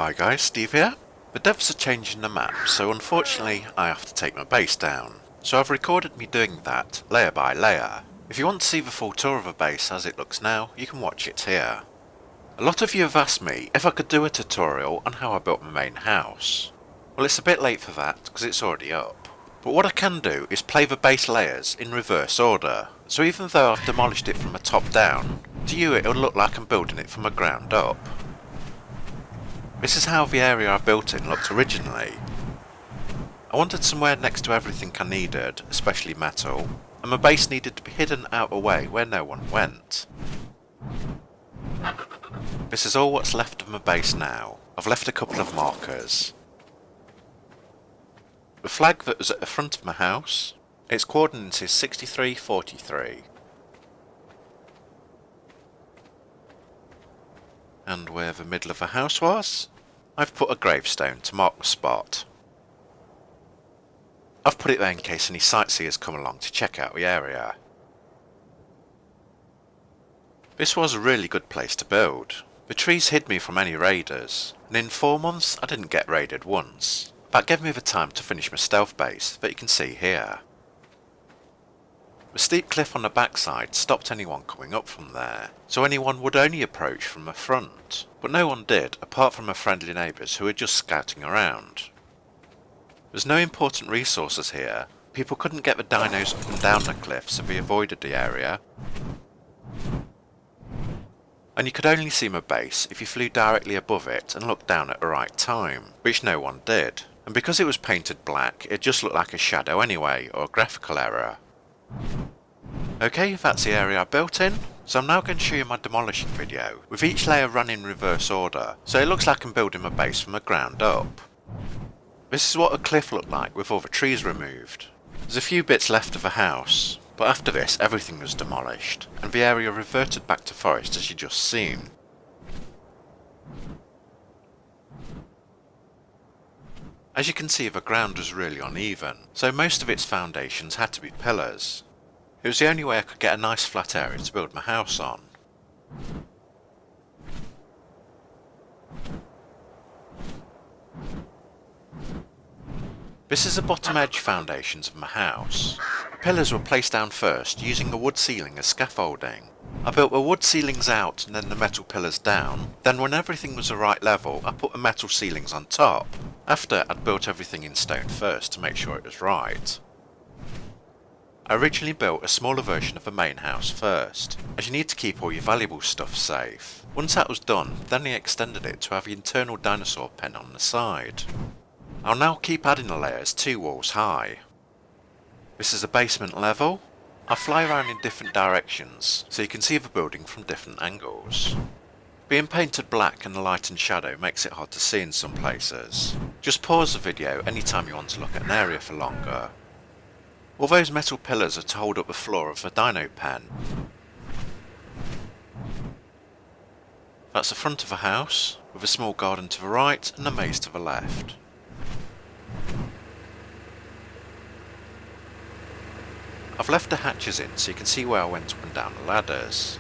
Hi guys, Steve here. The devs are changing the map, so unfortunately I have to take my base down. So I've recorded me doing that, layer by layer. If you want to see the full tour of a base as it looks now, you can watch it here. A lot of you have asked me if I could do a tutorial on how I built my main house. Well, it's a bit late for that because it's already up. But what I can do is play the base layers in reverse order, so even though I've demolished it from the top down, to you it'll look like I'm building it from the ground up. This is how the area I built in looked originally. I wanted somewhere next to everything I needed, especially metal, and my base needed to be hidden out a way where no one went. This is all what's left of my base now. I've left a couple of markers. The flag that was at the front of my house, its coordinates is 6343. And where the middle of the house was, I've put a gravestone to mark the spot. I've put it there in case any sightseers come along to check out the area. This was a really good place to build. The trees hid me from any raiders, and in 4 months I didn't get raided once. That gave me the time to finish my stealth base that you can see here. The steep cliff on the backside stopped anyone coming up from there, so anyone would only approach from the front, but no one did apart from my friendly neighbours who were just scouting around. There's no important resources here, people couldn't get the dinos up and down the cliff so they avoided the area, and you could only see my base if you flew directly above it and looked down at the right time, which no one did, and because it was painted black it just looked like a shadow anyway, or a graphical error. Okay, that's the area I built in, so I'm now going to show you my demolishing video, with each layer run in reverse order, so it looks like I'm building my base from the ground up. This is what a cliff looked like with all the trees removed. There's a few bits left of the house, but after this everything was demolished, and the area reverted back to forest as you just seen. As you can see, the ground was really uneven, so most of its foundations had to be pillars. It was the only way I could get a nice flat area to build my house on. This is the bottom edge foundations of my house. The pillars were placed down first using the wood ceiling as scaffolding. I built the wood ceilings out and then the metal pillars down, then when everything was the right level I put the metal ceilings on top. After I'd built everything in stone first to make sure it was right. I originally built a smaller version of the main house first, as you need to keep all your valuable stuff safe. Once that was done, then I extended it to have the internal dinosaur pen on the side. I'll now keep adding the layers 2 walls high. This is a basement level. I fly around in different directions, so you can see the building from different angles. Being painted black and the light and shadow makes it hard to see in some places. Just pause the video anytime you want to look at an area for longer. All those metal pillars are to hold up the floor of the dino pen. That's the front of the house, with a small garden to the right and a maze to the left. I've left the hatches in so you can see where I went up and down the ladders.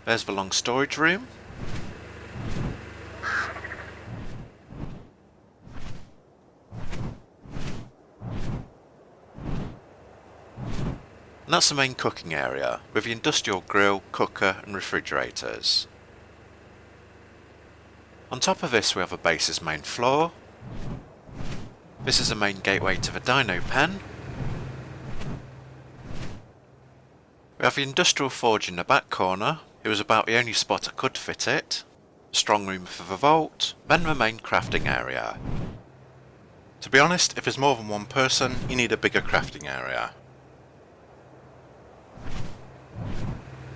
There's the long storage room. And that's the main cooking area, with the industrial grill, cooker and refrigerators. On top of this we have the base's main floor. This is the main gateway to the dino pen. We have the industrial forge in the back corner. It was about the only spot I could fit it. Strong room for the vault, then the main crafting area. To be honest, if there's more than one person, you need a bigger crafting area.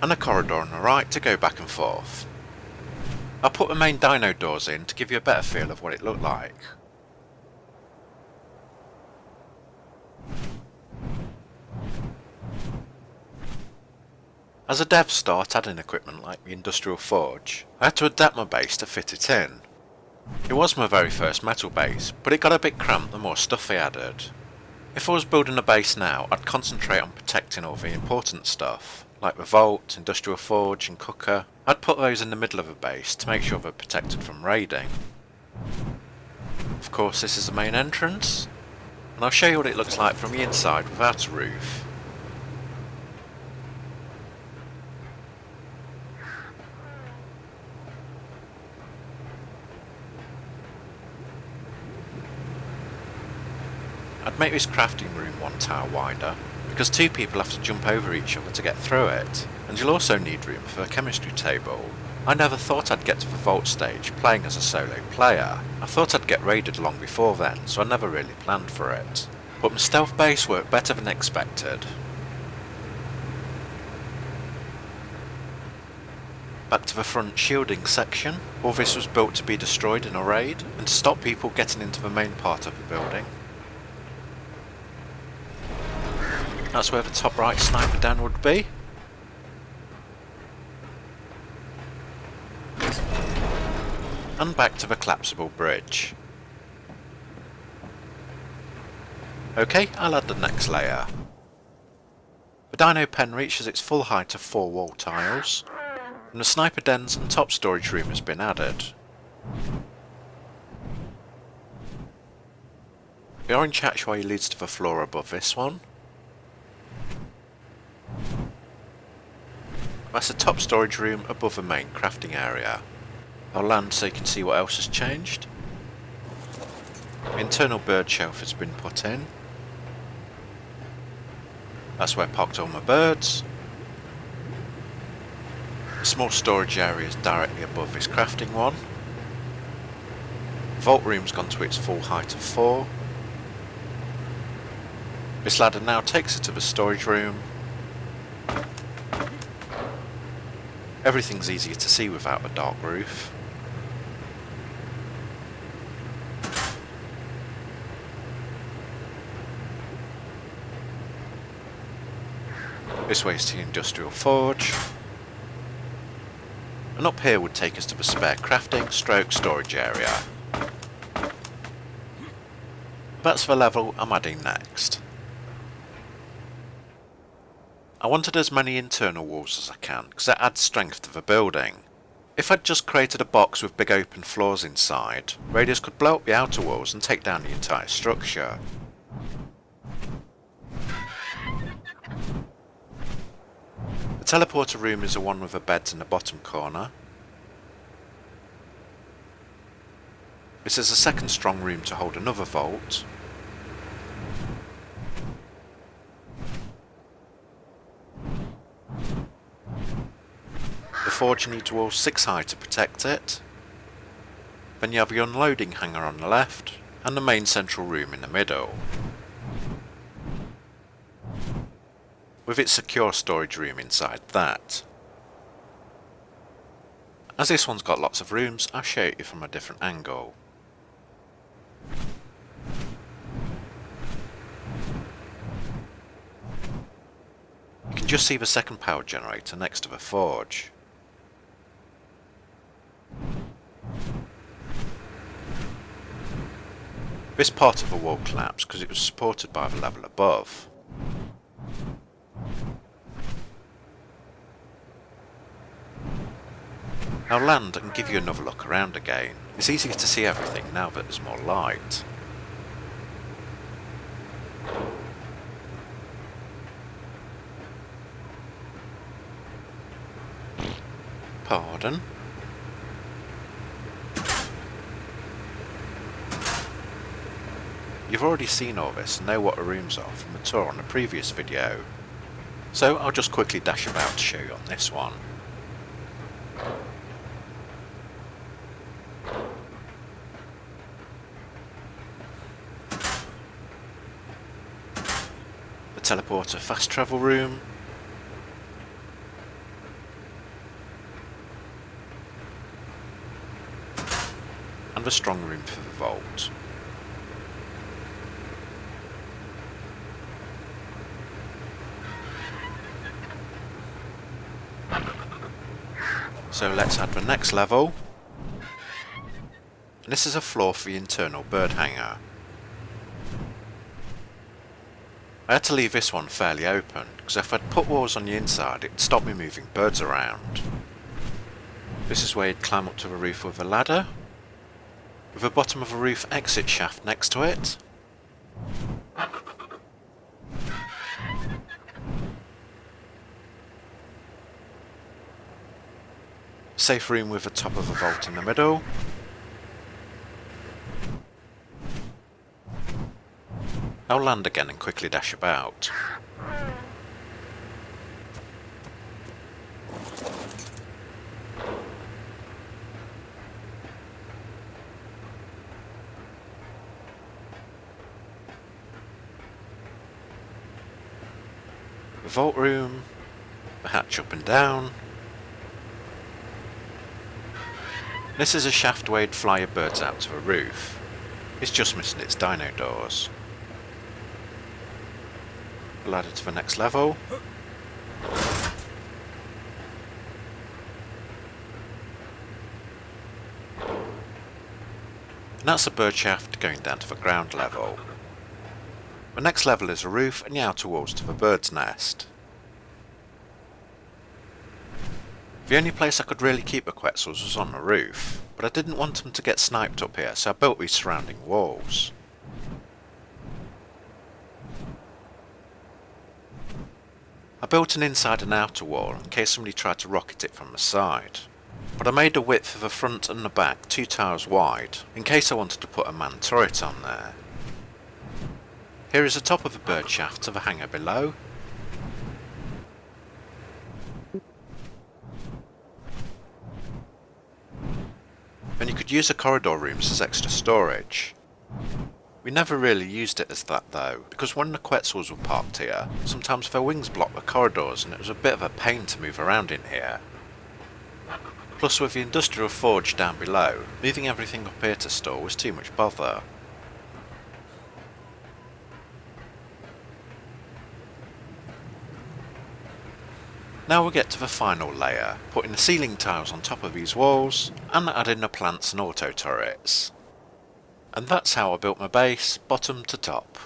And a corridor on the right to go back and forth. I'll put the main dino doors in to give you a better feel of what it looked like. As a dev start adding equipment like the industrial forge, I had to adapt my base to fit it in. It was my very first metal base, but it got a bit cramped the more stuff I added. If I was building a base now, I'd concentrate on protecting all the important stuff, like the vault, industrial forge and cooker. I'd put those in the middle of a base to make sure they're protected from raiding. Of course, this is the main entrance, and I'll show you what it looks like from the inside without a roof. I'd make this crafting room one tower wider, because two people have to jump over each other to get through it, and you'll also need room for a chemistry table. I never thought I'd get to the vault stage playing as a solo player. I thought I'd get raided long before then, so I never really planned for it. But my stealth base worked better than expected. Back to the front shielding section. All this was built to be destroyed in a raid, and to stop people getting into the main part of the building. That's where the top right sniper den would be. And back to the collapsible bridge. Okay, I'll add the next layer. The dino pen reaches its full height of 4 wall tiles, and the sniper dens and top storage room has been added. The orange hatchway leads to the floor above this one. That's the top storage room above the main crafting area. I'll land so you can see what else has changed. The internal bird shelf has been put in. That's where I parked all my birds. The small storage area is directly above this crafting one. The vault room's gone to its full height of 4. This ladder now takes it to the storage room. Everything's easier to see without the dark roof. This way is to the industrial forge. And up here would take us to the spare crafting stroke storage area. That's the level I'm adding next. I wanted as many internal walls as I can, because that adds strength to the building. If I'd just created a box with big open floors inside, raiders could blow up the outer walls and take down the entire structure. The teleporter room is the one with the beds in the bottom corner. This is a second strong room to hold another vault. The forge needs walls 6 high to protect it. Then you have the unloading hangar on the left, and the main central room in the middle, with its secure storage room inside that. As this one's got lots of rooms, I'll show you from a different angle. You can just see the second power generator next to the forge. This part of the wall collapsed because it was supported by the level above. I'll land and give you another look around again. It's easier to see everything now that there's more light. Pardon? You've already seen all this and know what the rooms are from the tour on the previous video, so I'll just quickly dash about to show you on this one. The teleporter fast travel room, and the strong room for the vault. So let's add the next level. And this is a floor for the internal bird hangar. I had to leave this one fairly open, because if I'd put walls on the inside it'd stop me moving birds around. This is where you'd climb up to the roof with a ladder, with the bottom of a roof exit shaft next to it. Safe room with the top of a vault in the middle. I'll land again and quickly dash about. The vault room, the hatch up and down. This is a shaft where you'd fly your birds out to the roof. It's just missing its dino doors. Ladder to the next level. And that's a bird shaft going down to the ground level. The next level is a roof and the outer walls to the bird's nest. The only place I could really keep the Quetzals was on the roof, but I didn't want them to get sniped up here, so I built these surrounding walls. I built an inside and outer wall in case somebody tried to rocket it from the side, but I made the width of the front and the back 2 towers wide, in case I wanted to put a manned turret on there. Here is the top of the bird shaft to the hangar below. And you could use the corridor rooms as extra storage. We never really used it as that though, because when the Quetzals were parked here, sometimes their wings blocked the corridors and it was a bit of a pain to move around in here. Plus with the industrial forge down below, moving everything up here to store was too much bother. Now we get to the final layer, putting the ceiling tiles on top of these walls, and adding the plants and auto turrets. And that's how I built my base, bottom to top.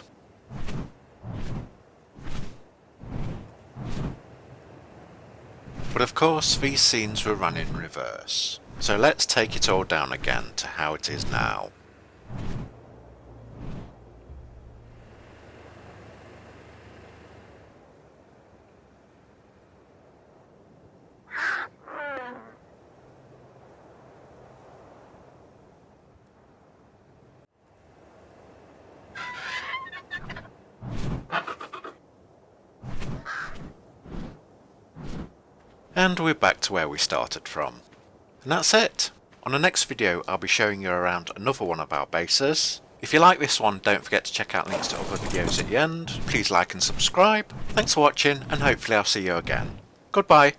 But of course these scenes were run in reverse, so let's take it all down again to how it is now. And we're back to where we started from. And that's it. On the next video I'll be showing you around another one of our bases. If you like this one, don't forget to check out links to other videos at the end. Please like and subscribe. Thanks for watching and hopefully I'll see you again. Goodbye.